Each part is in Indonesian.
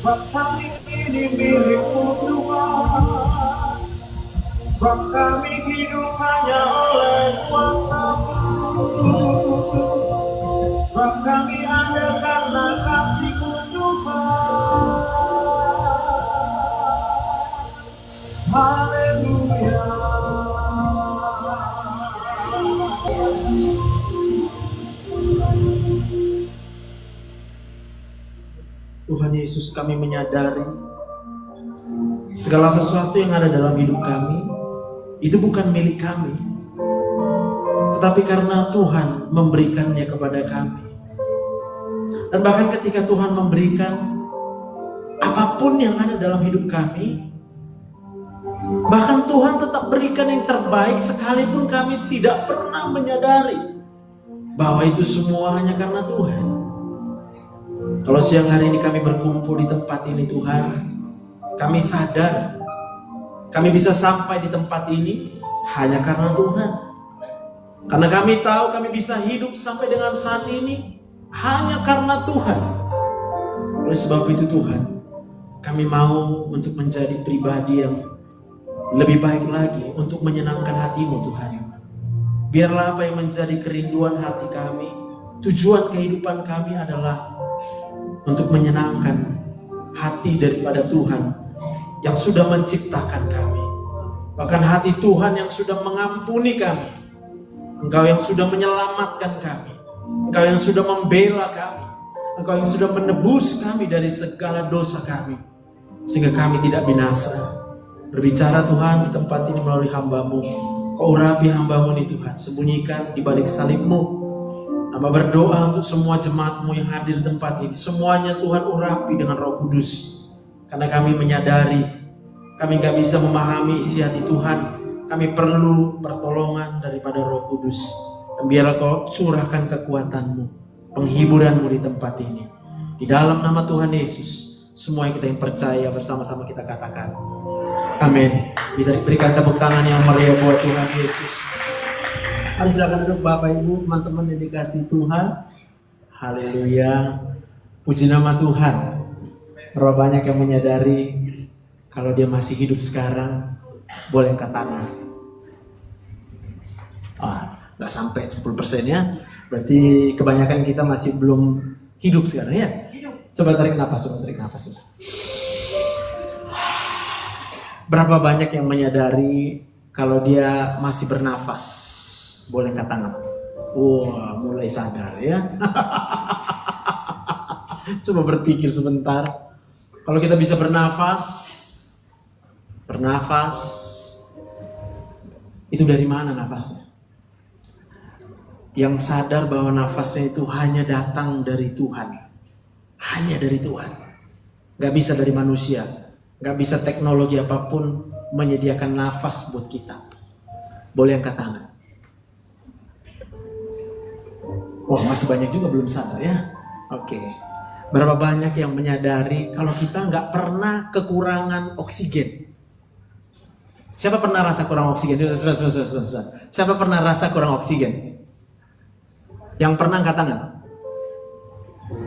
Sebab kami ini milik-Mu Tuhan. Sebab kami hidup hanya oleh kuasa-Mu. Sebab kami ada karena kasih-Mu Tuhan. Haleluya. Tuhan Yesus, kami menyadari segala sesuatu yang ada dalam hidup kami itu bukan milik kami, tetapi karena Tuhan memberikannya kepada kami. Dan bahkan ketika Tuhan memberikan apapun yang ada dalam hidup kami, bahkan Tuhan tetap berikan yang terbaik sekalipun kami tidak pernah menyadari bahwa itu semua hanya karena Tuhan. Kalau siang hari ini kami berkumpul di tempat ini Tuhan, kami sadar kami bisa sampai di tempat ini hanya karena Tuhan. Karena kami tahu kami bisa hidup sampai dengan saat ini hanya karena Tuhan. Oleh sebab itu Tuhan, kami mau untuk menjadi pribadi yang lebih baik lagi untuk menyenangkan hati-Mu Tuhan. Biarlah apa yang menjadi kerinduan hati kami, tujuan kehidupan kami adalah untuk menyenangkan hati daripada Tuhan yang sudah menciptakan kami. Bahkan hati Tuhan yang sudah mengampuni kami. Engkau yang sudah menyelamatkan kami. Engkau yang sudah membela kami. Engkau yang sudah menebus kami dari segala dosa kami, sehingga kami tidak binasa. Berbicara Tuhan di tempat ini melalui hamba-Mu. Kau urapi hamba-Mu ini Tuhan, sembunyikan di balik salib-Mu. Hamba berdoa untuk semua jemaat-Mu yang hadir di tempat ini. Semuanya Tuhan urapi dengan Roh Kudus. Karena kami menyadari kami gak bisa memahami isi hati Tuhan. Kami perlu pertolongan daripada Roh Kudus. Dan biarlah Kau curahkan kekuatan-Mu, penghiburan-Mu di tempat ini. Di dalam nama Tuhan Yesus, semua yang kita yang percaya bersama-sama kita katakan amin. Berikan tepuk tangan yang meriah buat Tuhan Yesus. Mari silakan duduk Bapak Ibu, teman-teman yang dikasihi Tuhan. Haleluya. Puji nama Tuhan. Berapa banyak yang menyadari kalau dia masih hidup sekarang, boleh angkat tangan. Gak sampai 10% ya. Berarti kebanyakan kita masih belum hidup sekarang ya. Coba tarik nafas, Berapa banyak yang menyadari kalau dia masih bernafas? Boleh angkat tangan. Wah, mulai sadar ya. Coba berpikir sebentar. Kalau kita bisa bernafas, itu dari mana nafasnya? Yang sadar bahwa nafasnya itu hanya datang dari Tuhan. Hanya dari Tuhan. Gak bisa dari manusia. Gak bisa teknologi apapun menyediakan nafas buat kita. Boleh angkat tangan. Wah, masih banyak juga belum sadar ya. Oke. Berapa banyak yang menyadari kalau kita nggak pernah kekurangan oksigen? Siapa pernah rasa kurang oksigen? Siapa pernah rasa kurang oksigen? Yang pernah angkat tangan?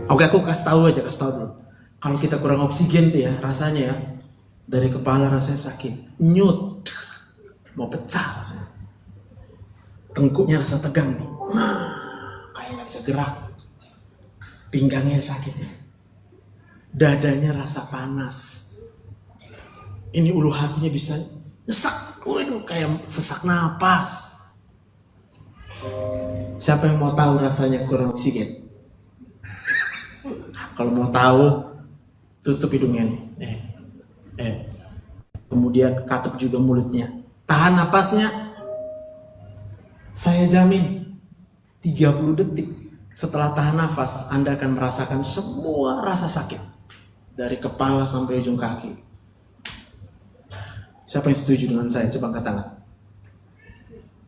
Oke, aku kasih tahu dulu. Kalau kita kurang oksigen tuh ya, rasanya ya, dari kepala rasanya sakit, nyut, mau pecah rasanya. Tengkuknya rasa tegang nih. Kayak nggak bisa gerak. Pinggangnya sakit ya. Dadanya rasa panas. Ini ulu hatinya bisa nyesak. Waduh, kayak sesak napas. Siapa yang mau tahu rasanya kurang oksigen? Kalau mau tahu, tutup hidungnya nih. Kemudian katup juga mulutnya. Tahan napasnya. Saya jamin 30 detik setelah tahan nafas, Anda akan merasakan semua rasa sakit dari kepala sampai ujung kaki. Siapa yang setuju dengan saya? Coba angkat tangan.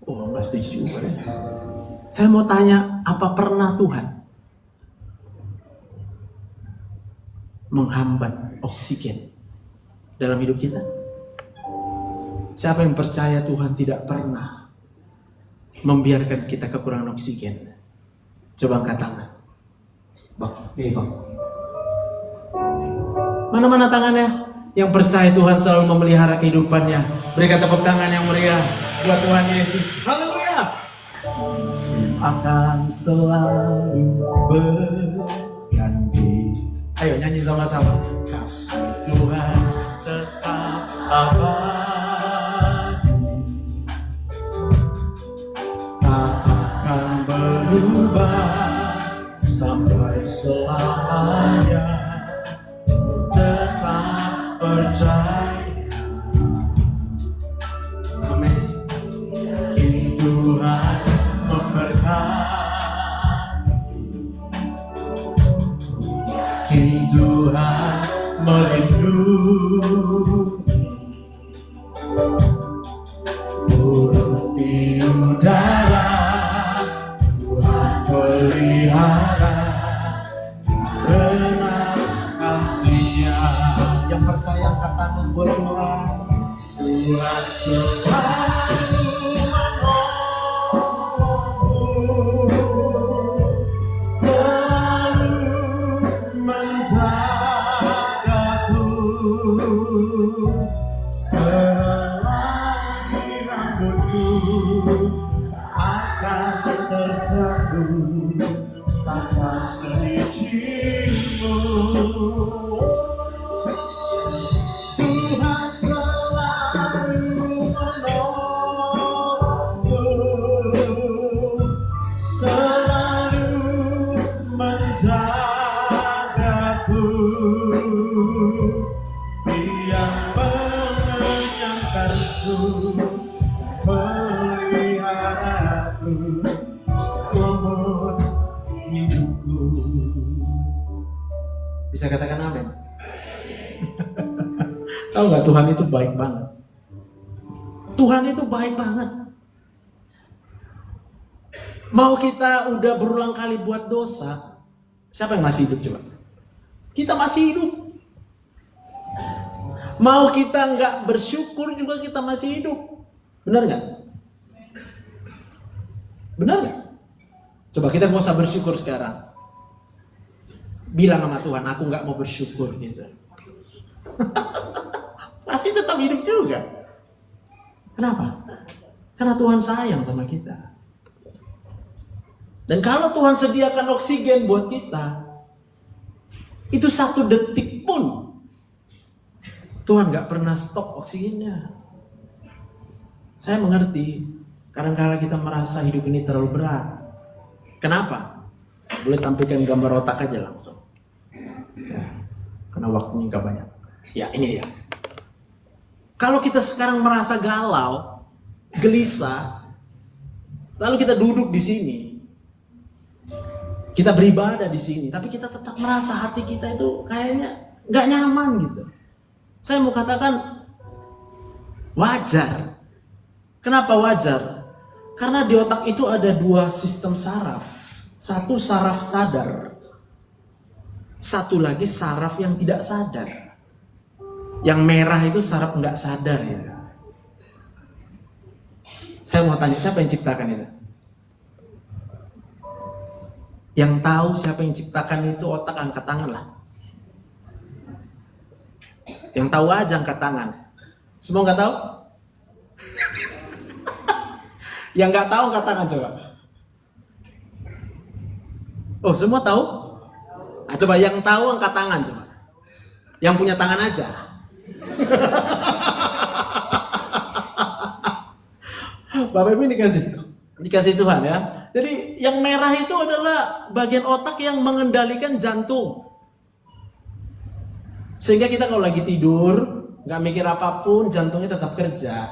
Oh, nggak setuju juga ya. Saya mau tanya, apa pernah Tuhan menghambat oksigen dalam hidup kita? Siapa yang percaya Tuhan tidak pernah membiarkan kita kekurangan oksigen? Coba angkat tangan. Bang. Mana Mana tangannya? Yang percaya Tuhan selalu memelihara kehidupannya. Berikan tepuk tangan yang meriah buat Tuhan Yesus. Haleluya. Akan selalu berganti. Ayo nyanyi sama-sama. Kasih Tuhan tetap abadi, tak akan berubah sampai selamanya. Tetap percaya, amin. Tuhan memberkati, Tuhan melindungi, burung di udara Tuhan pelihara, karena kasih-Nya. Yang percaya angkat tangan buat Tuhan. Tuhan selalu menolongku, selalu menjagaku, selagi rambutku akan terjatuh tanpa seizinmu. Tuhan selalu menolongku, selalu menjagaku, Dia mengenyangkanku, meliharaku seumur hidupku. Bisa katakan amin? Tahu nggak, Tuhan itu baik banget. Tuhan itu baik banget. Mau kita udah berulang kali buat dosa, siapa yang masih hidup coba? Kita masih hidup. Mau kita nggak bersyukur juga kita masih hidup. Benar nggak? Benar nggak? Coba kita nggak usah bersyukur sekarang. Bilang sama Tuhan, aku nggak mau bersyukur gitu. Pasti tetap hidup juga. Kenapa? Karena Tuhan sayang sama kita. Dan kalau Tuhan sediakan oksigen buat kita, itu 1 detik pun Tuhan gak pernah stop oksigennya. Saya mengerti, kadang-kadang kita merasa hidup ini terlalu berat. Kenapa? Boleh tampilkan gambar otak aja langsung. Ya, karena waktunya gak banyak. Ya, ini dia. Kalau kita sekarang merasa galau, gelisah, lalu kita duduk di sini, kita beribadah di sini, tapi kita tetap merasa hati kita itu kayaknya nggak nyaman gitu. Saya mau katakan wajar. Kenapa wajar? Karena di otak itu ada 2 sistem saraf. Satu saraf sadar, satu lagi saraf yang tidak sadar. Yang merah itu saraf nggak sadar ya. Saya mau tanya, siapa yang ciptakan itu? Yang tahu siapa yang ciptakan itu otak, angkat tangan lah. Yang tahu aja angkat tangan. Semua nggak tahu? Yang nggak tahu angkat tangan coba. Oh, semua tahu? Nah, coba yang tahu angkat tangan coba. Yang punya tangan aja. Bapak Ibu dikasih Tuhan ya. Jadi yang merah itu adalah bagian otak yang mengendalikan jantung. Sehingga kita kalau lagi tidur, nggak mikir apapun, jantungnya tetap kerja.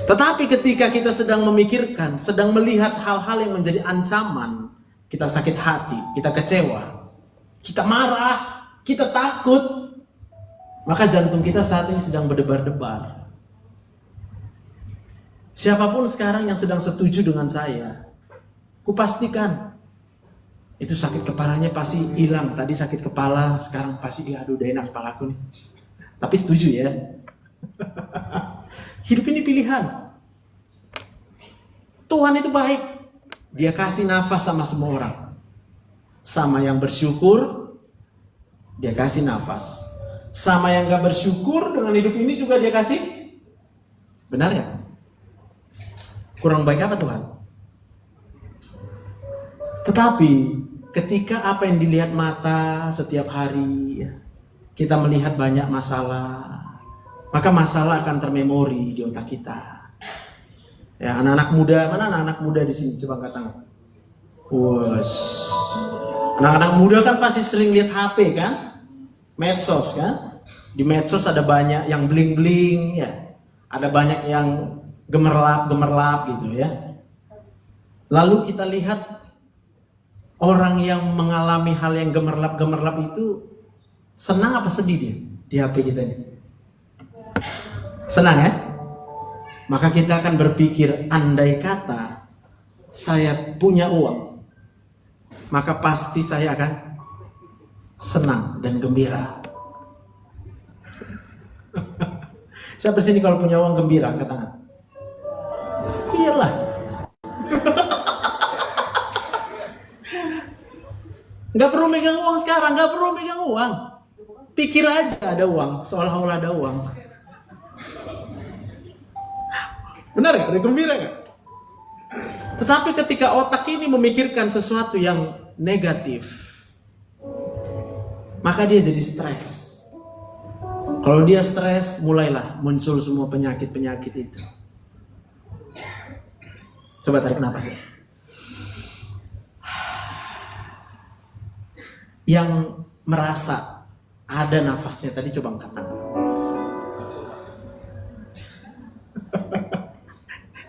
Tetapi ketika kita sedang memikirkan, sedang melihat hal-hal yang menjadi ancaman, kita sakit hati, kita kecewa, kita marah, kita takut, maka jantung kita saat ini sedang berdebar-debar. Siapapun sekarang yang sedang setuju dengan saya, kupastikan itu sakit kepalanya pasti hilang. Tadi sakit kepala, sekarang pasti aduh udah enak kepalaku nih. Tapi setuju ya. Hidup ini pilihan. Tuhan itu baik. Dia kasih nafas sama semua orang. Sama yang bersyukur, dia kasih nafas. Sama yang gak bersyukur dengan hidup ini juga dia kasih. Benar ya? Kurang baik apa Tuhan? Tetapi ketika apa yang dilihat mata setiap hari, kita melihat banyak masalah, maka masalah akan termemori di otak kita. Ya, anak-anak muda, mana anak-anak muda di sini? Coba angkat tangan. Wos. Anak-anak muda kan pasti sering lihat HP kan? Medsos kan? Di medsos ada banyak yang bling-bling ya. Ada banyak yang gemerlap gitu ya. Lalu kita lihat orang yang mengalami hal yang gemerlap itu senang apa sedih dia di HP kita ini? Senang ya? Maka kita akan berpikir, andai kata saya punya uang, maka pasti saya akan senang dan gembira. Siapa sini kalau punya uang gembira? Angkat tangan. Iyalah. Gak perlu megang uang sekarang, gak perlu megang uang. Pikir aja ada uang, seolah-olah ada uang. Benar gak? Ada gembira gak? Tetapi ketika otak ini memikirkan sesuatu yang negatif, maka dia jadi stres. Kalau dia stres, mulailah muncul semua penyakit-penyakit itu. Coba tarik napas ya. Yang merasa ada nafasnya tadi coba angkat tangan.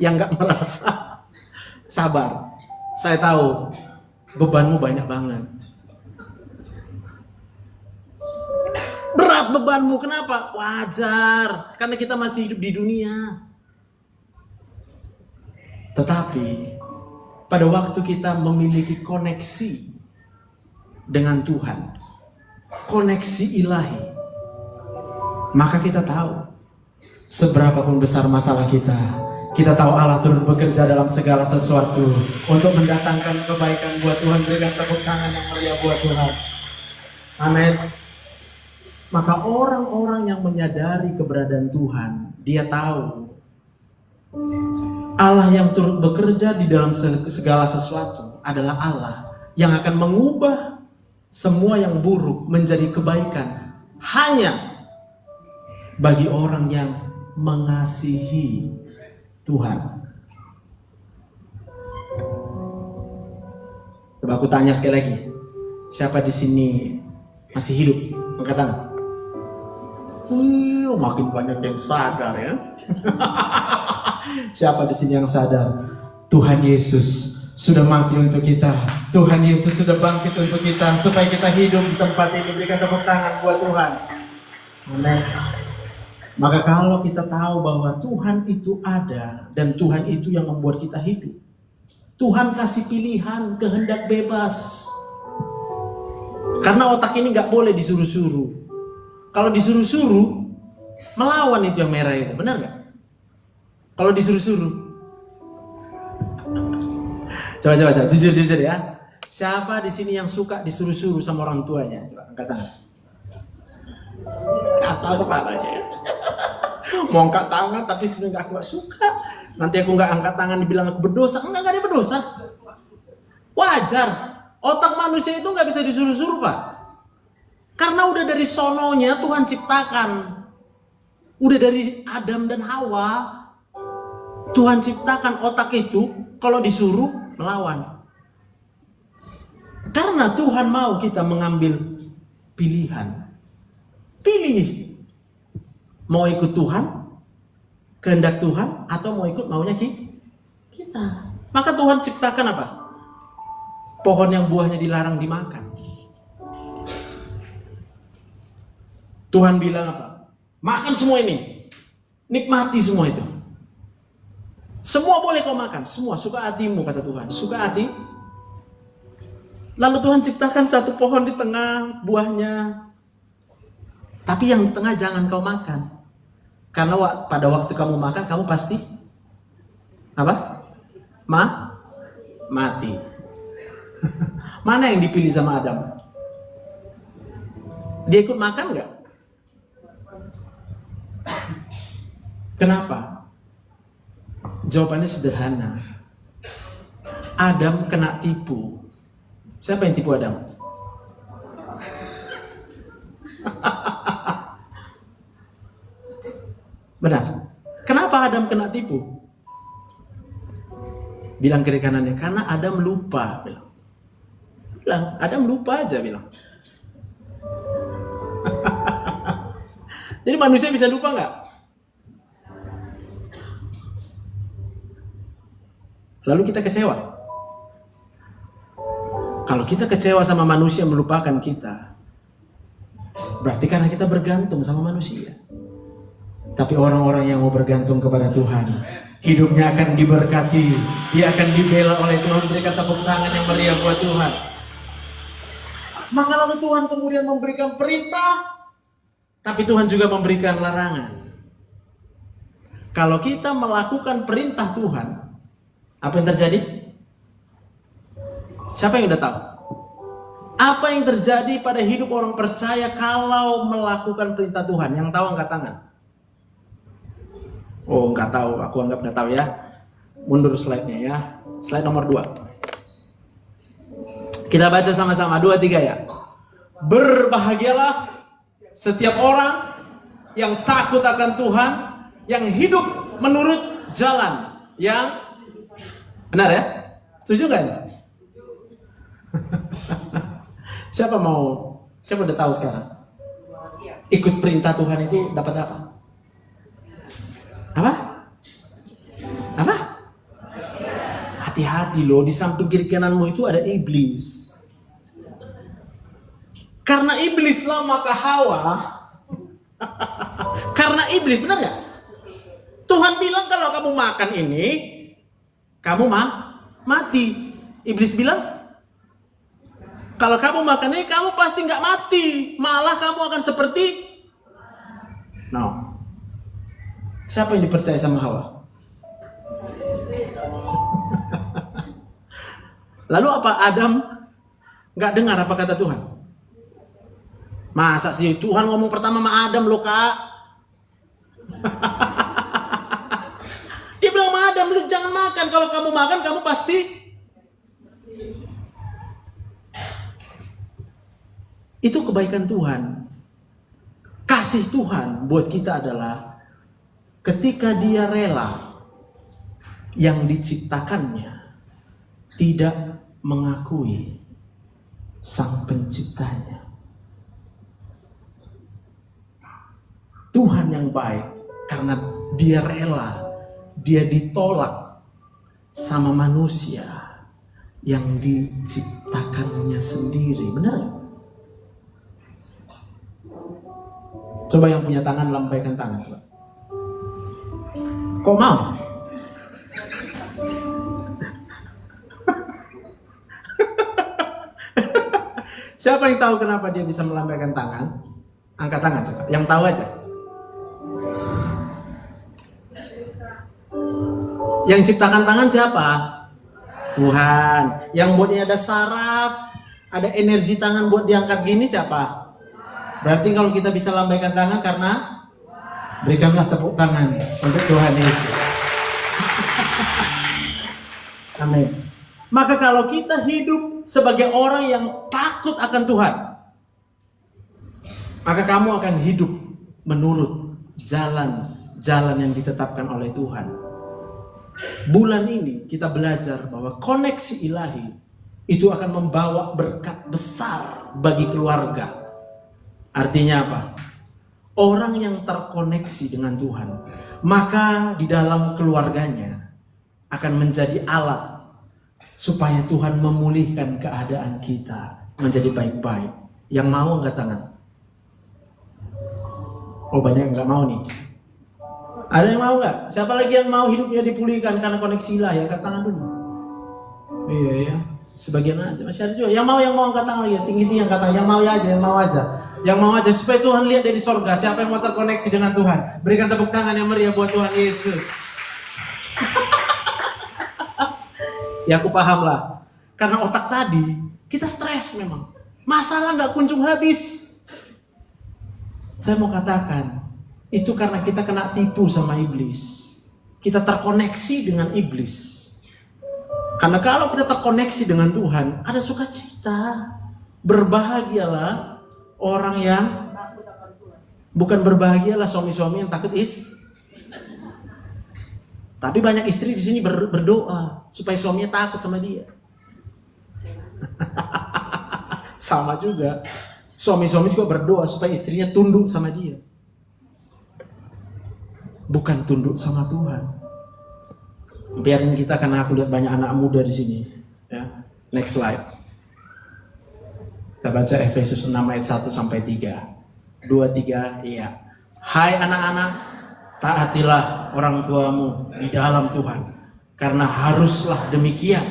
Yang gak merasa, sabar. Saya tahu bebanmu banyak banget. Berat bebanmu, kenapa? Wajar, karena kita masih hidup di dunia. Tetapi pada waktu kita memiliki koneksi dengan Tuhan, koneksi ilahi, maka kita tahu seberapapun besar masalah kita tahu Allah turut bekerja dalam segala sesuatu untuk mendatangkan kebaikan buat Tuhan. Berikan tepuk tangan yang meriah buat Tuhan. Amin. Maka orang-orang yang menyadari keberadaan Tuhan, dia tahu Allah yang turut bekerja di dalam segala sesuatu adalah Allah yang akan mengubah semua yang buruk menjadi kebaikan hanya bagi orang yang mengasihi Tuhan. Coba aku tanya sekali lagi, siapa di sini masih hidup? Angkat tangan. Makin banyak yang sadar ya. Siapa di sini yang sadar Tuhan Yesus sudah mati untuk kita, Tuhan Yesus sudah bangkit untuk kita supaya kita hidup di tempat ini. Berikan tepuk tangan buat Tuhan. Amin. Maka kalau kita tahu bahwa Tuhan itu ada dan Tuhan itu yang membuat kita hidup, Tuhan kasih pilihan, kehendak bebas. Karena otak ini gak boleh disuruh-suruh. Kalau disuruh-suruh, melawan itu yang merah itu, benar gak? Kalau disuruh-suruh. Coba, jujur ya. Siapa di sini yang suka disuruh-suruh sama orang tuanya? Coba angkat tangan. Kata kepalanya ya. Mau angkat tangan tapi sebenarnya aku gak suka. Nanti aku gak angkat tangan dibilang aku berdosa. Enggak ada berdosa. Wajar. Otak manusia itu gak bisa disuruh-suruh Pak. Karena udah dari sononya Tuhan ciptakan. Udah dari Adam dan Hawa Tuhan ciptakan otak itu kalau disuruh melawan. Karena Tuhan mau kita mengambil pilihan. Pilih. Mau ikut Tuhan, kehendak Tuhan, atau mau ikut maunya kita. Maka Tuhan ciptakan apa? Pohon yang buahnya dilarang dimakan. Tuhan bilang apa? Makan semua ini. Nikmati semua itu. Semua boleh kau makan. Semua, suka hatimu kata Tuhan. Suka hati. Lalu Tuhan ciptakan satu pohon di tengah buahnya. Tapi yang di tengah jangan kau makan. Karena pada waktu kamu makan, kamu pasti apa? Mati. Mana yang dipilih sama Adam? Dia ikut makan nggak? Kenapa? Jawabannya sederhana. Adam kena tipu. Siapa yang tipu Adam? Benar. Kenapa Adam kena tipu? Bilang kiri kanannya, karena Adam lupa. Bilang, Adam lupa aja bilang. Jadi manusia bisa lupa nggak? Lalu kita kecewa. Kalau kita kecewa sama manusia melupakan kita, berarti karena kita bergantung sama manusia. Tapi orang-orang yang mau bergantung kepada Tuhan, hidupnya akan diberkati. Dia akan dibela oleh Tuhan. Berikan tepuk tangan yang meriah buat Tuhan. Maka lalu Tuhan kemudian memberikan perintah, tapi Tuhan juga memberikan larangan. Kalau kita melakukan perintah Tuhan, apa yang terjadi? Siapa yang udah tahu? Apa yang terjadi pada hidup orang percaya kalau melakukan perintah Tuhan? Yang tahu angkat tangan. Oh, nggak tahu, aku anggap nggak tahu ya. Mundur slide-nya ya. Slide nomor 2. Kita baca sama-sama 2, 3 ya. Berbahagialah setiap orang yang takut akan Tuhan, yang hidup menurut jalan yang benar ya? Setuju nggak ini? Siapa udah tahu sekarang? Ikut perintah Tuhan itu dapat apa? Apa? Hati-hati loh, di samping kiri kananmu itu ada iblis. Karena iblislah maka Hawa. Karena iblis, benar nggak? Tuhan bilang kalau kamu makan ini, kamu mati. Iblis bilang, kalau kamu makan ini, kamu pasti nggak mati. Malah kamu akan seperti Siapa yang dipercaya sama Hawa? Lalu apa Adam nggak dengar apa kata Tuhan? Masa sih Tuhan ngomong pertama sama Adam loh kak? Dia bilang sama Adam, lu jangan makan. Kalau kamu makan, kamu pasti. Itu kebaikan Tuhan. Kasih Tuhan buat kita adalah ketika dia rela yang diciptakannya tidak mengakui sang penciptanya. Tuhan yang baik karena dia rela, dia ditolak sama manusia yang diciptakannya sendiri. Benar gak? Coba yang punya tangan lambaikan tangan. Kok mau? Siapa yang tahu kenapa dia bisa melambaikan tangan? Angkat tangan coba. Yang tahu aja. Yang ciptakan tangan siapa? Tuhan. Yang buatnya ada saraf, ada energi tangan buat diangkat gini siapa? Berarti kalau kita bisa lambaikan tangan karena berikanlah tepuk tangan untuk Tuhan Yesus. Amin. Maka kalau kita hidup sebagai orang yang takut akan Tuhan, maka kamu akan hidup menurut jalan yang ditetapkan oleh Tuhan. Bulan ini kita belajar bahwa koneksi ilahi itu akan membawa berkat besar bagi keluarga. Artinya apa? Orang yang terkoneksi dengan Tuhan, maka di dalam keluarganya akan menjadi alat supaya Tuhan memulihkan keadaan kita menjadi baik-baik. Yang mau angkat tangan. Oh, banyak yang nggak mau nih. Ada yang mau nggak? Siapa lagi yang mau hidupnya dipulihkan karena koneksi ilahi? Angkat tangan dulu. Iya. Sebagian aja. Masih ada juga. Yang mau angkat tangan lagi. Tinggi-tinggi angkat tangan. Yang mau aja. Yang mau aja supaya Tuhan lihat dari sorga. Siapa yang mau terkoneksi dengan Tuhan? Berikan tepuk tangan yang meriah buat Tuhan Yesus. Ya aku paham lah. Karena otak tadi kita stres memang. Masalah nggak kunjung habis. Saya mau katakan, itu karena kita kena tipu sama iblis. Kita terkoneksi dengan iblis. Karena kalau kita terkoneksi dengan Tuhan, ada sukacita. Berbahagialah orang yang, bukan berbahagialah suami-suami yang takut Tapi banyak istri di sini berdoa supaya suaminya takut sama dia. Sama juga. Suami-suami juga berdoa supaya istrinya tunduk sama dia. Bukan tunduk sama Tuhan. Biarin kita, karena aku lihat banyak anak muda di sini. Ya. Next slide. Kita baca Efesus 6 ayat 1 sampai 3. 2, 3, iya. Hai anak-anak, taatilah orang tuamu di dalam Tuhan. Karena haruslah demikian.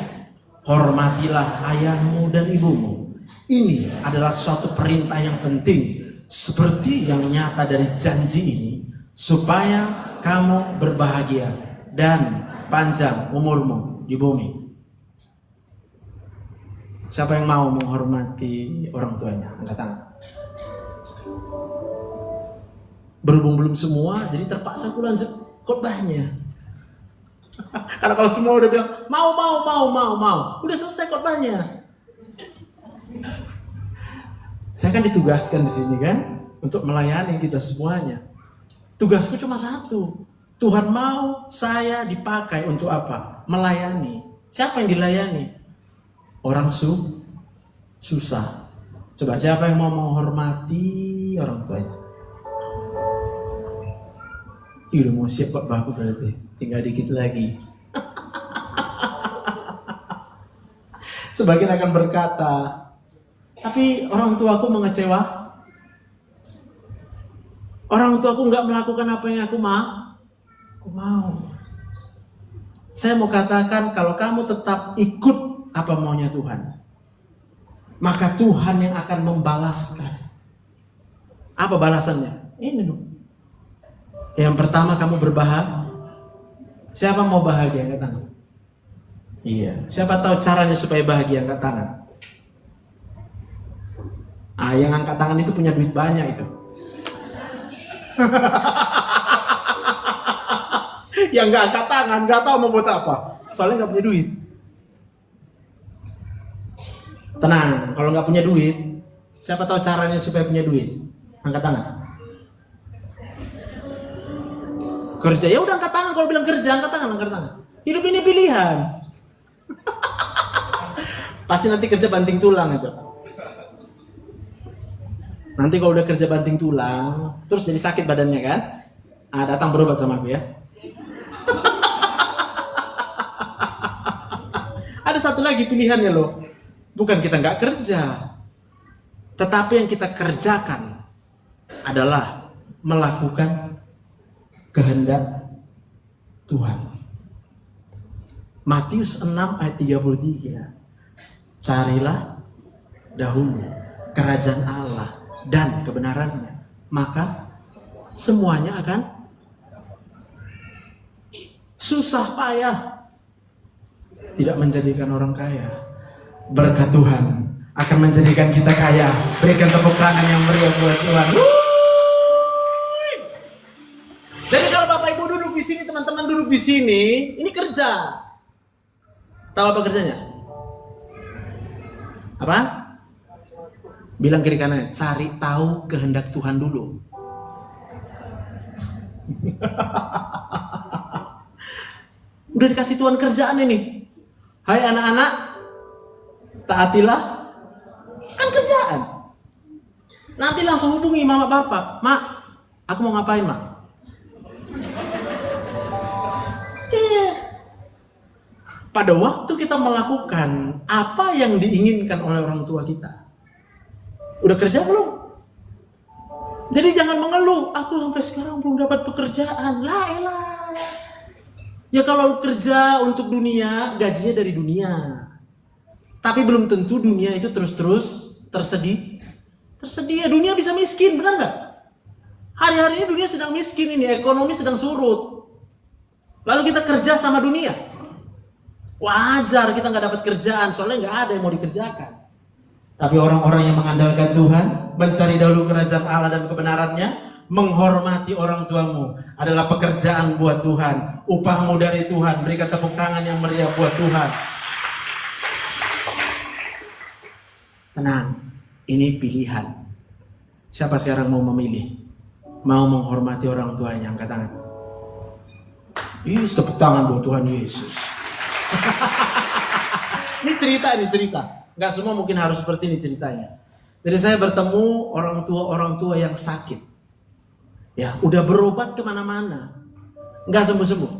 Hormatilah ayahmu dan ibumu. Ini adalah suatu perintah yang penting. Seperti yang nyata dari janji ini. Supaya kamu berbahagia dan panjang umurmu di bumi. Siapa yang mau menghormati orang tuanya? Angkat tangan. Berhubung belum semua, jadi terpaksa aku lanjut khotbahnya. Karena kalau semua udah bilang mau, udah selesai khotbahnya. Saya kan ditugaskan di sini kan untuk melayani kita semuanya. Tugasku cuma satu. Tuhan mau saya dipakai untuk apa? Melayani. Siapa yang dilayani? Orang susah. Coba siapa yang mau menghormati orang tuanya? Udah mau siap kok baku berarti. Tinggal dikit lagi. Sebagian akan berkata, tapi orang tuaku mengecewa. Orang tuaku nggak melakukan apa yang aku mau. Saya mau katakan, kalau kamu tetap ikut apa maunya Tuhan, maka Tuhan yang akan membalaskan. Apa balasannya? Ini dong. Yang pertama, kamu berbahagia. Siapa mau bahagia? Angkat tangan. Iya. Siapa tahu caranya supaya bahagia? Angkat tangan. Yang angkat tangan itu punya duit banyak itu. Yang nggak angkat tangan, nggak tahu mau buat apa. Soalnya nggak punya duit. Tenang, kalau nggak punya duit, siapa tahu caranya supaya punya duit? Angkat tangan. Kerja, ya udah angkat tangan. Kalau bilang kerja, angkat tangan. Hidup ini pilihan. Pasti nanti kerja banting tulang itu. Nanti kalau udah kerja banting tulang, terus jadi sakit badannya kan? Datang berobat sama aku ya. Ada satu lagi pilihannya loh. Bukan kita nggak kerja, tetapi yang kita kerjakan adalah melakukan kehendak Tuhan. Matius 6 ayat 33. Carilah dahulu kerajaan Allah dan kebenarannya, maka semuanya akan susah payah tidak menjadikan orang kaya. Berkat Tuhan akan menjadikan kita kaya. Berikan tepuk tangan yang meriah buat Tuhan. Jadi kalau Bapak Ibu duduk di sini, teman-teman duduk di sini, ini kerja. Tahu apa kerjanya? Apa? Bilang kiri kanan, cari tahu kehendak Tuhan dulu. Udah dikasih Tuhan kerjaan ini. Hai anak-anak, taatilah. Kan kerjaan. Nanti langsung hubungi mama bapak. Mak, aku mau ngapain, Mak? Pada waktu kita melakukan apa yang diinginkan oleh orang tua kita, udah kerja belum? Jadi jangan mengeluh, aku sampai sekarang belum dapat pekerjaan. Lah elah. Ya kalau kerja untuk dunia, gajinya dari dunia. Tapi belum tentu dunia itu terus-terus tersedia. Dunia bisa miskin, benar nggak? Hari-hari ini dunia sedang miskin ini, ekonomi sedang surut. Lalu kita kerja sama dunia. Wajar kita nggak dapat kerjaan, soalnya nggak ada yang mau dikerjakan. Tapi orang-orang yang mengandalkan Tuhan, mencari dahulu kerajaan Allah dan kebenarannya, menghormati orang tuamu adalah pekerjaan buat Tuhan. Upahmu dari Tuhan. Berikan tepuk tangan yang meriah buat Tuhan. Tenang, ini pilihan. Siapa sekarang mau memilih? Mau menghormati orang tuanya? Angkat tangan. Tepuk tangan buat Tuhan Yesus. Ini cerita. Gak semua mungkin harus seperti ini ceritanya. Jadi saya bertemu orang tua yang sakit. Ya, udah berobat kemana-mana, gak sembuh-sembuh.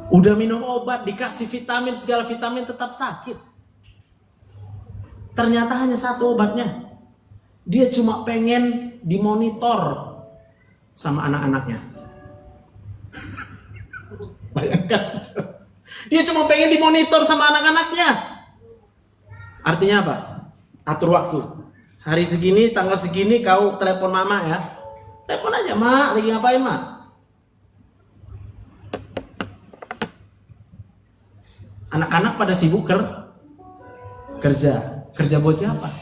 Udah minum obat, dikasih vitamin, segala vitamin tetap sakit. Ternyata hanya satu obatnya. Dia cuma pengen dimonitor sama anak-anaknya. Bayangkan. Dia cuma pengen dimonitor sama anak-anaknya. Artinya apa? Atur waktu. Hari segini, tanggal segini kau telepon mama ya. Telepon aja, mak, lagi ngapain mak? Anak-anak pada sibuk kerja. Kerja buat siapa?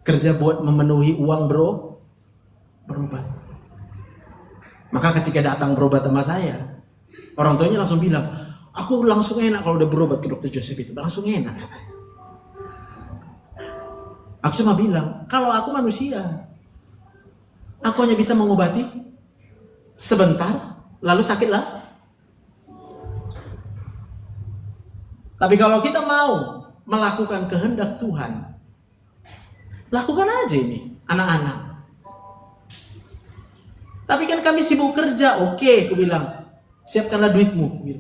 Kerja buat memenuhi uang berobat. Maka ketika datang berobat sama saya, orang tuanya langsung bilang, aku langsung enak kalau udah berobat ke dokter Joseph itu. Langsung enak. Aku cuma bilang, kalau aku manusia, aku hanya bisa mengobati sebentar, lalu sakitlah. Tapi kalau kita mau melakukan kehendak Tuhan, lakukan aja ini, anak-anak. Tapi kan kami sibuk kerja, oke, aku bilang, siapkanlah duitmu.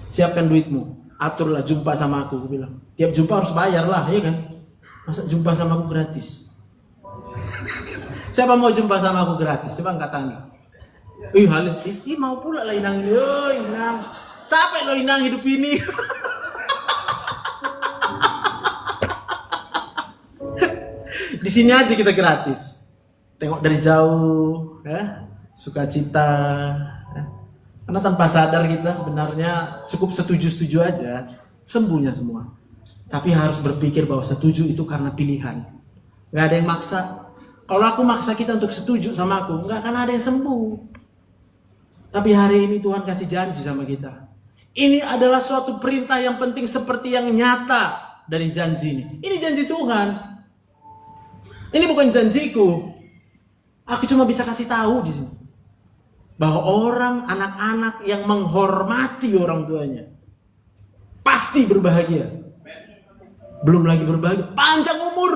Siapkan duitmu, aturlah jumpa sama aku bilang. Tiap jumpa harus bayar lah, ya kan? Masa jumpa sama aku gratis? Siapa mau jumpa sama aku gratis? Coba angkat tangan. Mau pula lah Inang ini. Inang, capek loh Inang hidup ini. Di sini aja kita gratis. Tengok dari jauh, ya, sukacita. Karena tanpa sadar kita sebenarnya cukup setuju-setuju aja, sembuhnya semua. Tapi harus berpikir bahwa setuju itu karena pilihan. Gak ada yang maksa. Kalau aku maksa kita untuk setuju sama aku, gak akan ada yang sembuh. Tapi hari ini Tuhan kasih janji sama kita. Ini adalah suatu perintah yang penting seperti yang nyata dari janji ini. Ini janji Tuhan. Ini bukan janjiku. Aku cuma bisa kasih tahu di sini. Bahwa anak-anak yang menghormati orang tuanya pasti berbahagia. Belum lagi berbahagia, panjang umur.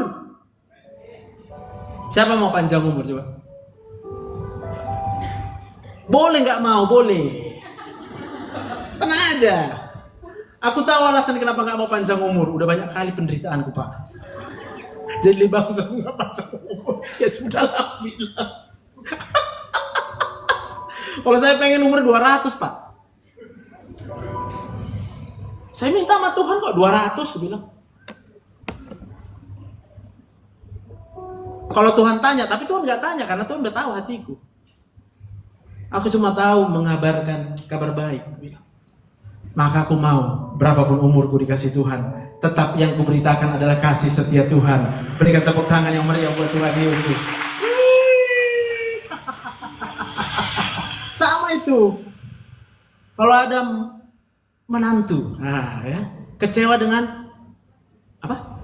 Siapa mau panjang umur coba? Boleh nggak mau? Boleh. Tenang aja. Aku tahu alasan kenapa nggak mau panjang umur. Udah banyak kali penderitaanku, Pak. Jadi lebih bagus aku nggak panjang umur. Ya sudahlah, bilang. Kalau saya pengen umur 200, Pak. Saya minta sama Tuhan kok 200, aku bilang. Kalau Tuhan tanya, tapi Tuhan nggak tanya karena Tuhan udah tahu hatiku. Aku cuma tahu mengabarkan kabar baik. Maka aku mau, berapapun umurku dikasih Tuhan, tetap yang kuberitakan adalah kasih setia Tuhan. Berikan tepuk tangan yang meriah buat Tuhan Yesus. Sama itu. Kalau ada menantu, ya, kecewa dengan apa?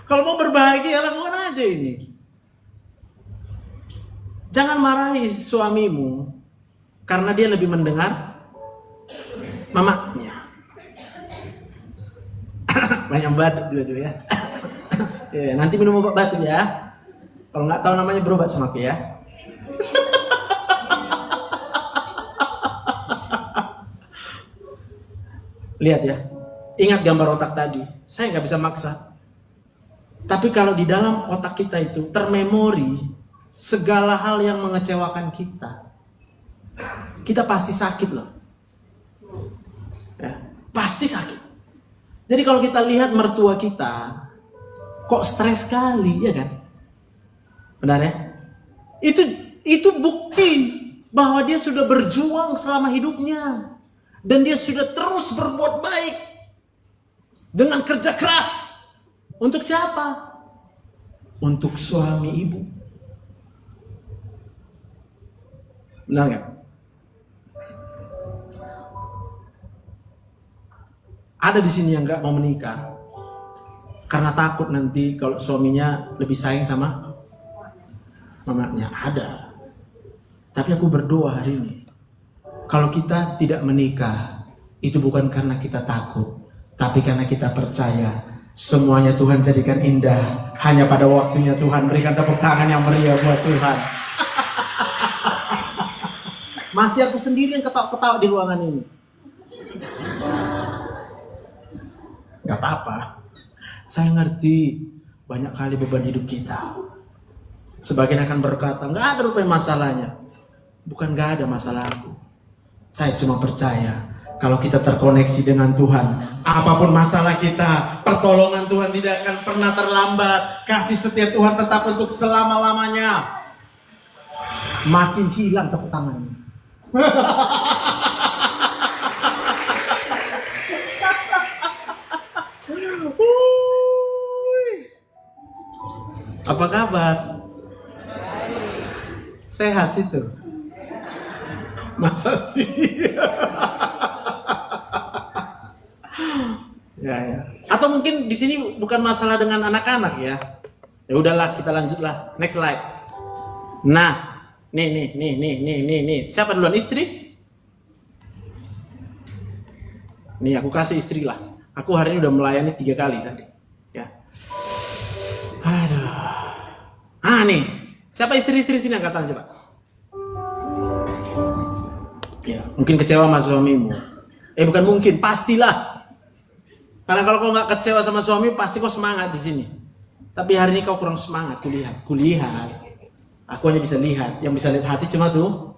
Kalau mau berbahagia, lakukan aja ini. Jangan marahi suamimu karena dia lebih mendengar mamanya. Banyak batuk juga ya. Ya, nanti minum obat batuk ya. Kalau nggak tahu namanya berobat sama aku ya. Lihat ya, ingat gambar otak tadi. Saya nggak bisa maksa. Tapi kalau di dalam otak kita itu termemori segala hal yang mengecewakan kita, kita pasti sakit loh. Ya, pasti sakit. Jadi kalau kita lihat mertua kita, kok stres sekali, ya kan? Benar ya? Itu bukti bahwa dia sudah berjuang selama hidupnya dan dia sudah terus berbuat baik dengan kerja keras. Untuk siapa? Untuk suami ibu. Benar nggak? Ada di sini yang nggak mau menikah karena takut nanti kalau suaminya lebih sayang sama mamanya. Ada. Tapi aku berdoa hari ini, kalau kita tidak menikah, itu bukan karena kita takut, tapi karena kita percaya semuanya Tuhan jadikan indah. Hanya pada waktunya Tuhan. Berikan tepuk tangan yang meriah buat Tuhan. Masih aku sendiri yang ketawa-ketawa di ruangan ini. Gak apa-apa. Saya ngerti banyak kali beban hidup kita. Sebagian akan berkata, gak ada rupanya masalahnya. Bukan gak ada masalahku. Saya cuma percaya kalau kita terkoneksi dengan Tuhan, apapun masalah kita, pertolongan Tuhan tidak akan pernah terlambat. Kasih setia Tuhan tetap untuk selama-lamanya. Makin hilang tepuk tangannya. Apa kabar? Sehat situ. Masa sih? Ya. Atau mungkin di sini bukan masalah dengan anak-anak ya. Ya udahlah, kita lanjutlah. Next slide. Nah, nih. Siapa duluan? Istri? Nih, aku kasih istri lah. Aku hari ini udah melayani 3 kali tadi. Ya. Aduh. Nih. Siapa istri-istri sini angkat tangan coba? Ya, mungkin kecewa sama suamimu. Bukan mungkin, pastilah. Karena kalau kau nggak kecewa sama suami, pasti kau semangat di sini. Tapi hari ini kau kurang semangat, kulihat. Aku hanya bisa lihat, yang bisa lihat hati cuma tuh.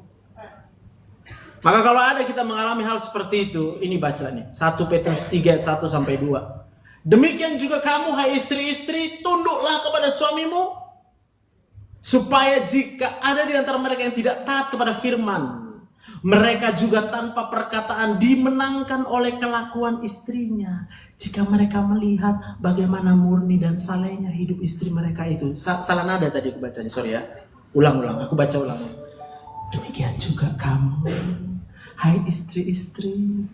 Maka kalau ada kita mengalami hal seperti itu, ini baca nih, 1 Petrus 3 1 sampai 2. Demikian juga kamu, hai istri-istri, tunduklah kepada suamimu, supaya jika ada di antara mereka yang tidak taat kepada firman, mereka juga tanpa perkataan dimenangkan oleh kelakuan istrinya. Jika mereka melihat bagaimana murni dan salehnya hidup istri mereka itu. Salah nada tadi aku bacanya, sorry ya. Ulang, aku baca ulang. Demikian juga kamu, hai istri-istri,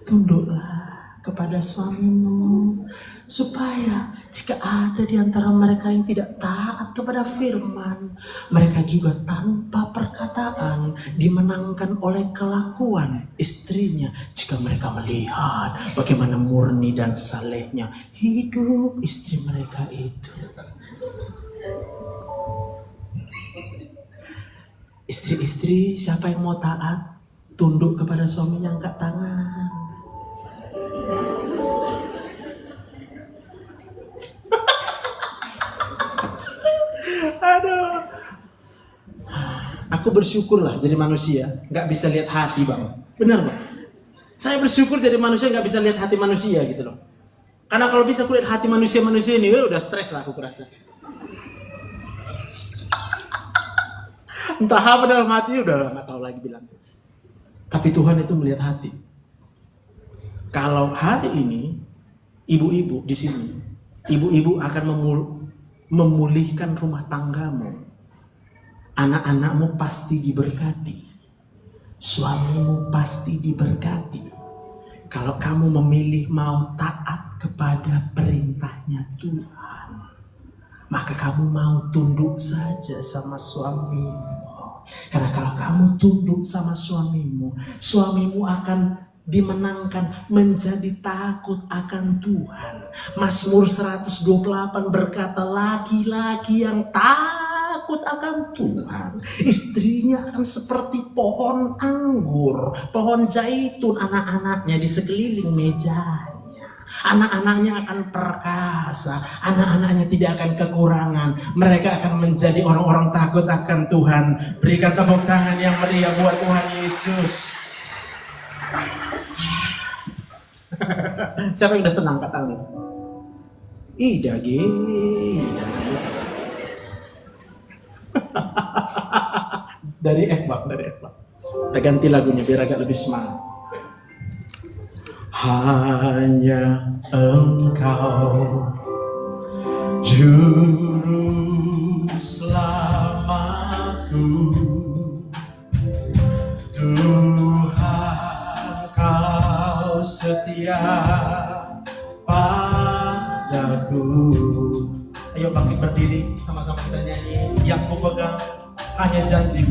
tunduklah kepada suamimu, supaya jika ada di antara mereka yang tidak taat kepada firman, mereka juga tanpa perkataan dimenangkan oleh kelakuan istrinya. Jika mereka melihat bagaimana murni dan salehnya hidup istri mereka itu. Istri-istri, siapa yang mau taat, tunduk kepada suaminya, angkat tangan. Aduh. Aku bersyukurlah jadi manusia nggak bisa lihat hati, bang. Benar, bang. Saya bersyukur jadi manusia nggak bisa lihat hati manusia gitu loh. Karena kalau bisa aku lihat hati manusia ini, udah stres lah aku kerasa. Entah apa dalam hati udah nggak tahu lagi bilang. Tapi Tuhan itu melihat hati. Kalau hari ini ibu-ibu di sini, ibu-ibu akan memulihkan rumah tanggamu. Anak-anakmu pasti diberkati. Suamimu pasti diberkati. Kalau kamu memilih mau taat kepada perintahnya Tuhan, maka kamu mau tunduk saja sama suamimu. Karena kalau kamu tunduk sama suamimu, suamimu akan dimenangkan menjadi takut akan Tuhan. Mazmur 128 berkata, laki-laki yang takut akan Tuhan, istrinya akan seperti pohon anggur, pohon zaitun, anak-anaknya di sekeliling mejanya. Anak-anaknya akan perkasa, anak-anaknya tidak akan kekurangan. Mereka akan menjadi orang-orang takut akan Tuhan. Berikan tepuk tangan yang meriah buat Tuhan Yesus. Siapa yang udah senang kata lu? Idage. Dari F, Bang, dari F, Bang. Kita ganti lagunya biar agak lebih semangat. Hanya Engkau Juru selamatku, Tuhan Kau setia padaku. Ayo bangkit berdiri, sama-sama kita nyanyi. Yang ku pegang hanya janji,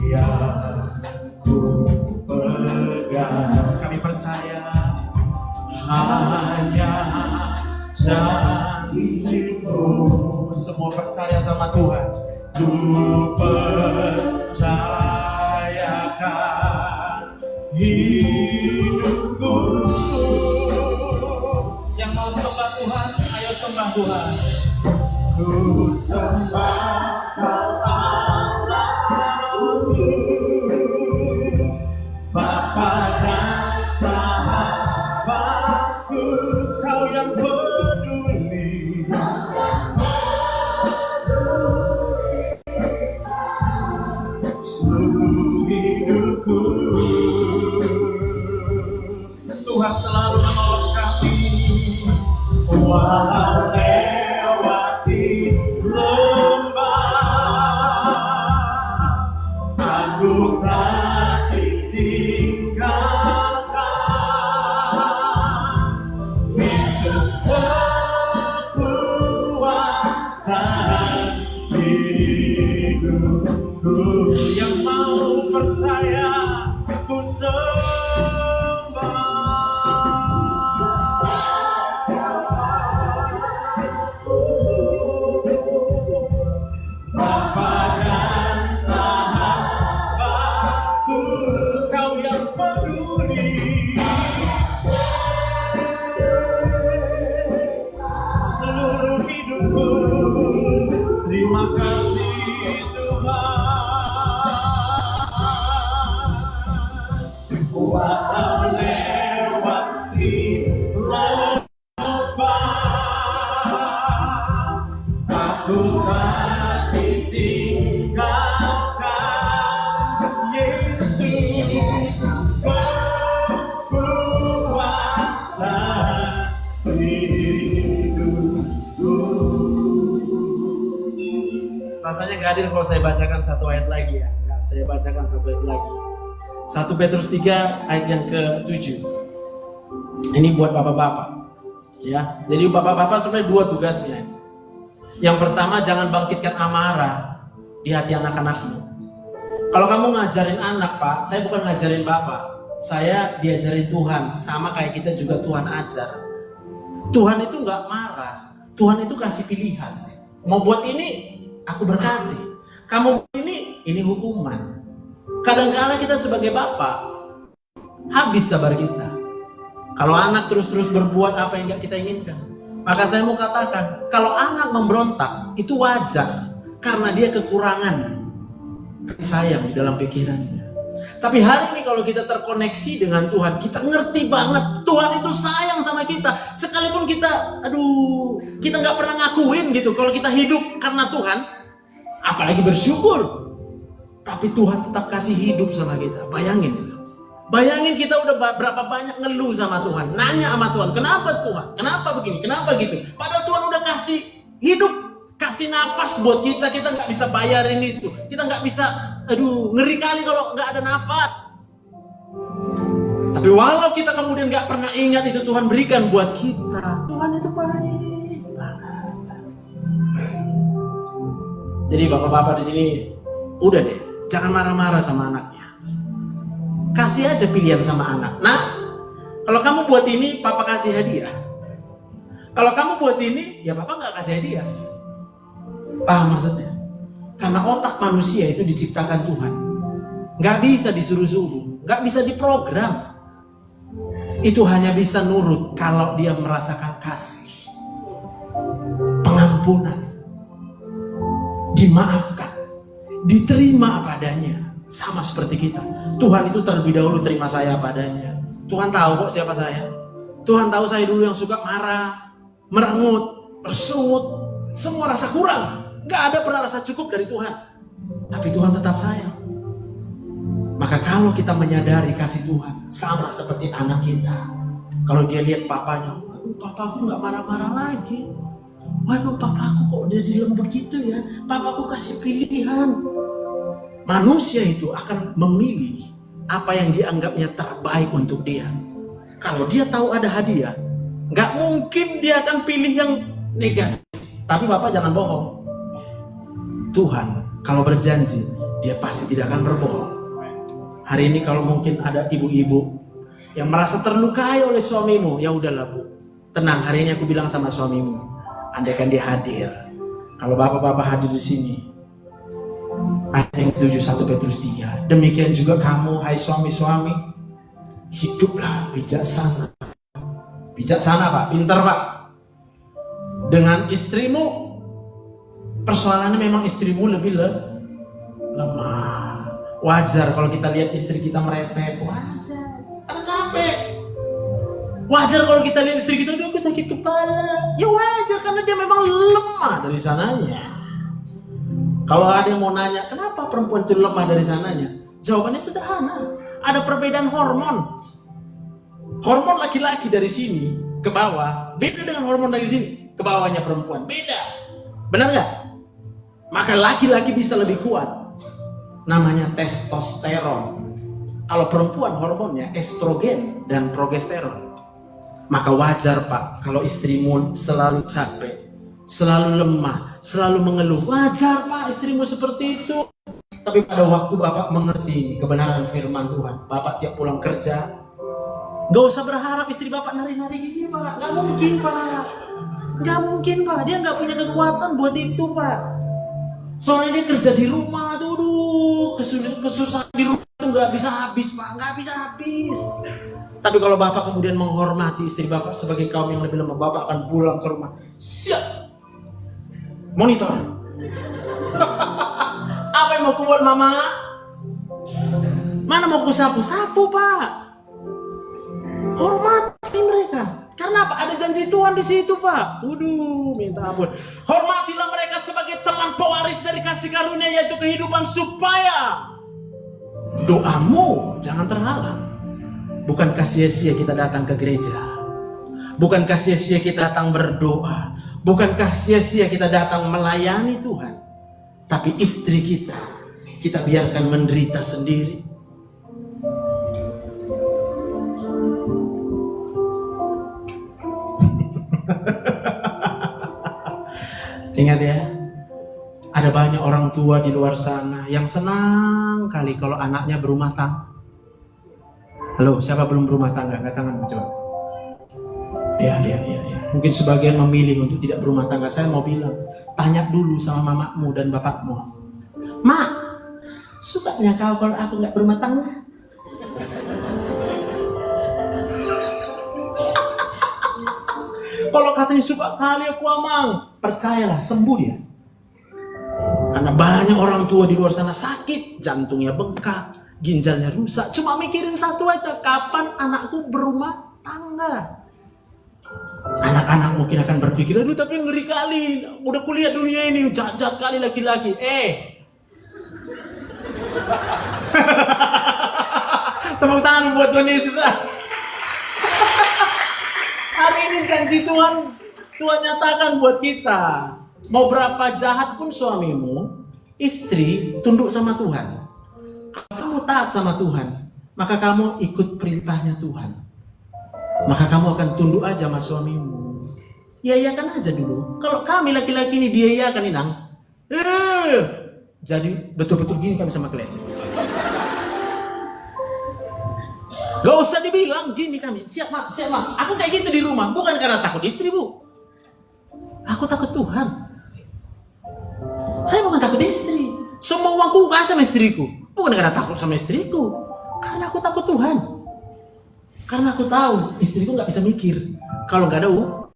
yang ku pegang, kami percaya hanya janji-Mu. Semua percaya sama Tuhan. Ku percayakan hidupku. Yang mau sembah Tuhan, ayo sembah Tuhan. Ku sembah Allahku, Bapa dan sahabatku, Kau yang peduli. Seluruh hidupku, Tuhan selalu menolong kami. Walau lewati lembah, aku tak ditinggalkan. Yesus kekuatan hidupku. Yang mau percaya, ku sembah. Bapa dan sahabatku, Kau yang peduli. Seluruh hidupku, terima kasih Tuhan. Walau lewati lembah, aku tak ditinggalkan. Yesus kekuatan hidupku. Rasanya gak adil kalau saya bacakan satu ayat lagi ya. Nggak, saya bacakan satu ayat lagi. 1 Petrus 3 ayat yang ke-7. Ini buat bapak-bapak ya. Jadi bapak-bapak sebenarnya 2 tugasnya. Yang pertama, jangan bangkitkan amarah di hati anak-anakmu. Kalau kamu ngajarin anak, Pak, saya bukan ngajarin bapak, saya diajarin Tuhan. Sama kayak kita juga Tuhan ajar. Tuhan itu nggak marah, Tuhan itu kasih pilihan. Mau buat ini, aku berkati. Kamu buat ini hukuman. Kadang-kadang kita sebagai bapak, habis sabar kita. Kalau anak terus-terus berbuat apa yang nggak kita inginkan, maka saya mau katakan, kalau anak memberontak, itu wajar. Karena dia kekurangan kasih sayang di dalam pikirannya. Tapi hari ini kalau kita terkoneksi dengan Tuhan, kita ngerti banget Tuhan itu sayang sama kita. Sekalipun kita, kita nggak pernah ngakuin gitu. Kalau kita hidup karena Tuhan, apalagi bersyukur. Tapi Tuhan tetap kasih hidup sama kita. Bayangin itu. Bayangin kita udah berapa banyak ngeluh sama Tuhan. Nanya sama Tuhan, kenapa Tuhan? Kenapa begini? Kenapa gitu? Padahal Tuhan udah kasih hidup. Kasih nafas buat kita. Kita nggak bisa bayarin itu. Kita nggak bisa, ngeri kali kalau nggak ada nafas. Tapi walau kita kemudian nggak pernah ingat itu Tuhan berikan buat kita. Tuhan itu baik banget. Jadi bapak-bapak di sini, udah deh. Jangan marah-marah sama anaknya. Kasih aja pilihan sama anak. Nah, kalau kamu buat ini, papa kasih hadiah. Kalau kamu buat ini, ya papa nggak kasih hadiah. Paham maksudnya? Karena otak manusia itu diciptakan Tuhan. Nggak bisa disuruh-suruh, nggak bisa diprogram. Itu hanya bisa nurut kalau dia merasakan kasih, pengampunan, dimaafkan, diterima apa adanya. Sama seperti kita. Tuhan itu terlebih dahulu terima saya apa adanya. Tuhan tahu kok siapa saya. Tuhan tahu saya dulu yang suka marah, merengut, bersungut, semua rasa kurang. Gak ada pernah rasa cukup dari Tuhan. Tapi Tuhan tetap sayang. Maka kalau kita menyadari kasih Tuhan, sama seperti anak kita. Kalau dia lihat papanya, waduh papaku nggak marah-marah lagi. Waduh papaku kok jadi lembut gitu ya. Papaku kasih pilihan. Manusia itu akan memilih apa yang dianggapnya terbaik untuk dia. Kalau dia tahu ada hadiah, nggak mungkin dia akan pilih yang negatif. Tapi Bapak jangan bohong. Tuhan kalau berjanji, dia pasti tidak akan berbohong. Hari ini kalau mungkin ada ibu-ibu yang merasa terlukai oleh suamimu, ya udahlah Bu, tenang. Hari ini aku bilang sama suamimu, andaikan dia hadir, kalau bapak-bapak hadir di sini, ada yang 71 Petrus 3. Demikian juga kamu, hai suami-suami, hiduplah bijaksana. Bijaksana Pak, pintar Pak. Dengan istrimu, persoalannya memang istrimu lebih lemah. Wajar kalau kita lihat istri kita merepek, wajar, karena capek. Wajar kalau kita lihat istri kita, aku sakit kepala. Ya wajar, karena dia memang lemah dari sananya. Kalau ada yang mau nanya, kenapa perempuan itu lemah dari sananya? Jawabannya sederhana. Ada perbedaan hormon. Hormon laki-laki dari sini ke bawah beda dengan hormon dari sini ke bawahnya perempuan. Beda. Benar nggak? Maka laki-laki bisa lebih kuat. Namanya testosteron. Kalau perempuan hormonnya estrogen dan progesteron. Maka wajar Pak, kalau istrimu selalu capek, selalu lemah, selalu mengeluh. Wajar Pak istrimu seperti itu. Tapi pada waktu Bapak mengerti kebenaran firman Tuhan, Bapak tiap pulang kerja, gak usah berharap istri Bapak nari-nari gini Pak. Gak mungkin Pak. Gak mungkin Pak. Dia gak punya kekuatan buat itu Pak. Soalnya dia kerja di rumah tuh, kesusahan di rumah tuh gak bisa habis Pak. Gak bisa habis. Tapi kalau Bapak kemudian menghormati istri Bapak sebagai kaum yang lebih lemah, Bapak akan pulang ke rumah. Siap. Monitor. Apa yang mau kubuat Mama? Mana mau ku sapu-sapu Pak? Hormati mereka. Karena apa? Ada janji Tuhan di situ Pak. Waduh, minta ampun. Hormatilah mereka sebagai teman pewaris dari kasih karunia, yaitu kehidupan, supaya doamu jangan terhalang. Bukankah sia-sia kita datang ke gereja? Bukankah sia-sia kita datang berdoa? Bukankah sia-sia kita datang melayani Tuhan? Tapi istri kita biarkan menderita sendiri. Ingat ya, ada banyak orang tua di luar sana yang senang kali kalau anaknya berumah tangga. Halo, siapa belum berumah tangga? Angkat tangan coba. Ya. Mungkin sebagian memilih untuk tidak berumah tangga. Saya mau bilang, tanya dulu sama mamamu dan bapakmu. Mak, sukanya kau kalau aku nggak berumah tangga? Kalau katanya suka kali aku Amang, percayalah sembuh dia. Karena banyak orang tua di luar sana sakit, jantungnya bengkak, ginjalnya rusak, cuma mikirin satu aja, kapan anakku berumah tangga. Anak-anak mungkin akan berpikir, aduh tapi ngeri kali, udah kuliah dunia ini, jahat kali laki-laki. Tepuk tangan buat Tuhan Yesus. Hari ini janji Tuhan nyatakan buat kita. Mau berapa jahat pun suamimu, istri tunduk sama Tuhan. Kalau kamu taat sama Tuhan, maka kamu ikut perintahnya Tuhan. Maka kamu akan tunduk aja sama suamimu. Iyakan aja dulu. Kalau kami laki-laki ini diiyakan Inang. Jadi betul-betul gini kami sama kalian. Gak usah dibilang gini kami. Siap mak. Aku kayak gitu di rumah. Bukan karena takut istri Bu. Aku takut Tuhan. Saya bukan takut istri. Semua uangku kasih sama istriku. Bukan karena takut sama istriku. Karena aku takut Tuhan. Karena aku tahu istriku gak bisa mikir kalau gak ada uang.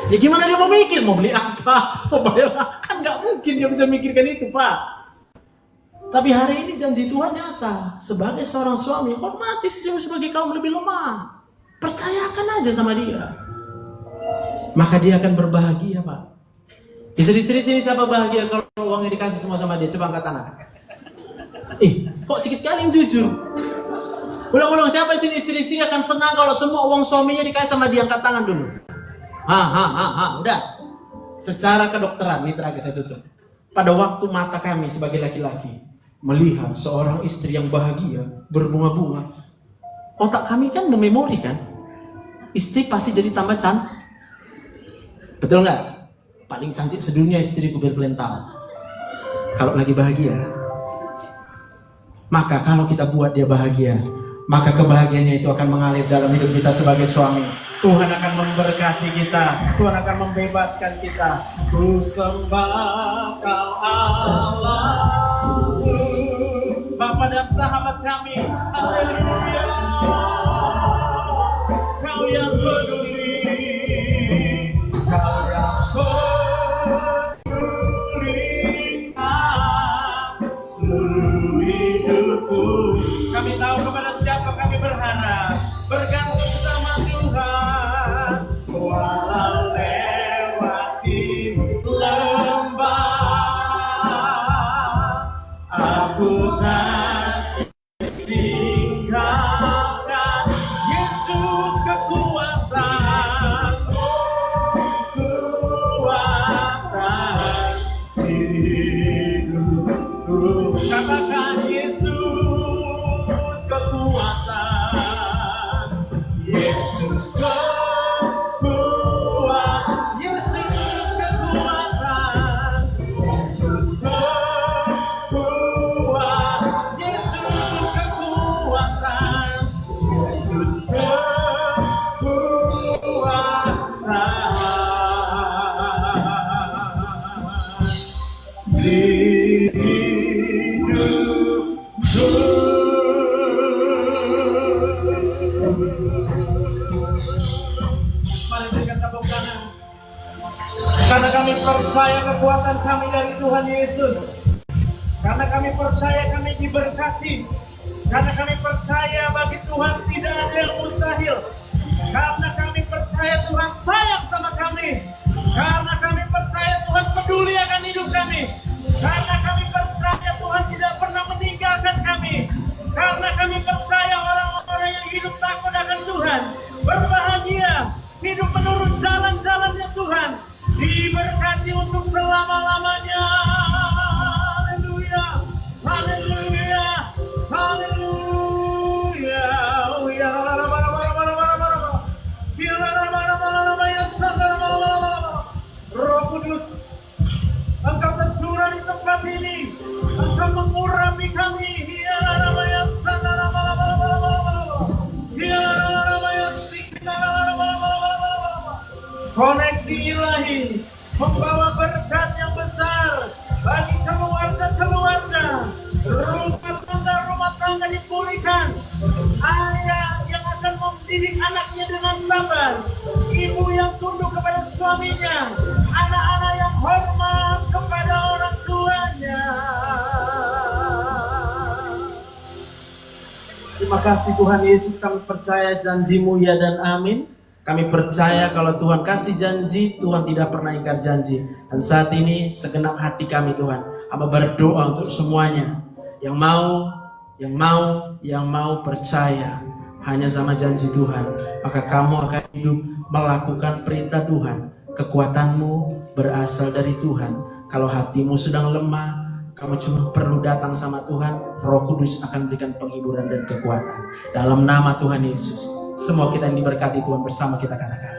Ya gimana dia mau mikir? Mau beli apa? Mau bayar apa? Kan gak mungkin dia bisa mikirkan itu Pak. Tapi hari ini janji Tuhan nyata. Sebagai seorang suami, hormati istrimu sebagai kaum lebih lemah. Percayakan aja sama dia. Maka dia akan berbahagia Pak. Istri-istri sini siapa bahagia kalau uangnya dikasih semua sama dia? Coba angkat tangan. Kok sedikit kali yang jujur? Ulang-ulang, siapa di sini istri-istri akan senang kalau semua uang suaminya dikasih sama dia? Angkat tangan dulu. Udah. Secara kedokteran, ini terakhir saya tutup. Pada waktu mata kami sebagai laki-laki melihat seorang istri yang bahagia, berbunga-bunga, otak kami kan mememori kan, istri pasti jadi tambah cantik. Betul nggak? Paling cantik sedunia istriku biar kalian tahu. Kalau lagi bahagia. Maka kalau kita buat dia bahagia, maka kebahagiaannya itu akan mengalir dalam hidup kita sebagai suami. Tuhan akan memberkati kita, Tuhan akan membebaskan kita. Ku sembah Kau Allah, Bapa dan sahabat kami. Haleluya. Kau yang peduli, Kau yang peduli seluruh hidupku. Kami tahu kepada siapa kami berharap, bergantung sama Tuhan. Walau lewati lembah, aku tak tinggalkan. Yesus kekuatan hidupku. Katakan Yesus kekuatan, Yesus kekuatan, Yesus kekuatan, Yesus kekuatan, Yesus kekuatan, Yesus kekuatan. Mari berikan tepuk tangan. Karena kami percaya kekuatan kami dari Tuhan Yesus. Karena kami percaya kami diberkati. Karena kami percaya bagi Tuhan tidak ada yang mustahil. Karena kami percaya Tuhan sayang sama kami. Karena kami percaya Tuhan peduli akan hidup kami. Karena kami percaya Tuhan tidak pernah meninggalkan kami. Karena kami percaya orang-orang yang hidup takut akan Tuhan berbahagia, hidup menurut jalan-jalannya Tuhan, diberkati untuk selama-lamanya. Haleluya, haleluya, haleluya. Roh Kudus, Engkau tercurah di tempat ini, Engkau mengurapi kami. Koneksi ilahi membawa berkat yang besar bagi keluarga-keluarga. Rumah tangga dipulihkan. Ayah yang akan mendidik anaknya dengan sabar. Ibu yang tunduk kepada suaminya. Anak-anak yang hormat kepada orang tuanya. Terima kasih Tuhan Yesus, kami percaya janji-Mu ya dan amin. Kami percaya kalau Tuhan kasih janji, Tuhan tidak pernah ingkar janji. Dan saat ini segenap hati kami Tuhan, hamba berdoa untuk semuanya yang mau percaya hanya sama janji Tuhan, maka kamu akan hidup melakukan perintah Tuhan. Kekuatanmu berasal dari Tuhan. Kalau hatimu sedang lemah, kamu cuma perlu datang sama Tuhan. Roh Kudus akan berikan penghiburan dan kekuatan. Dalam nama Tuhan Yesus, semua kita yang diberkati Tuhan bersama kita katakan.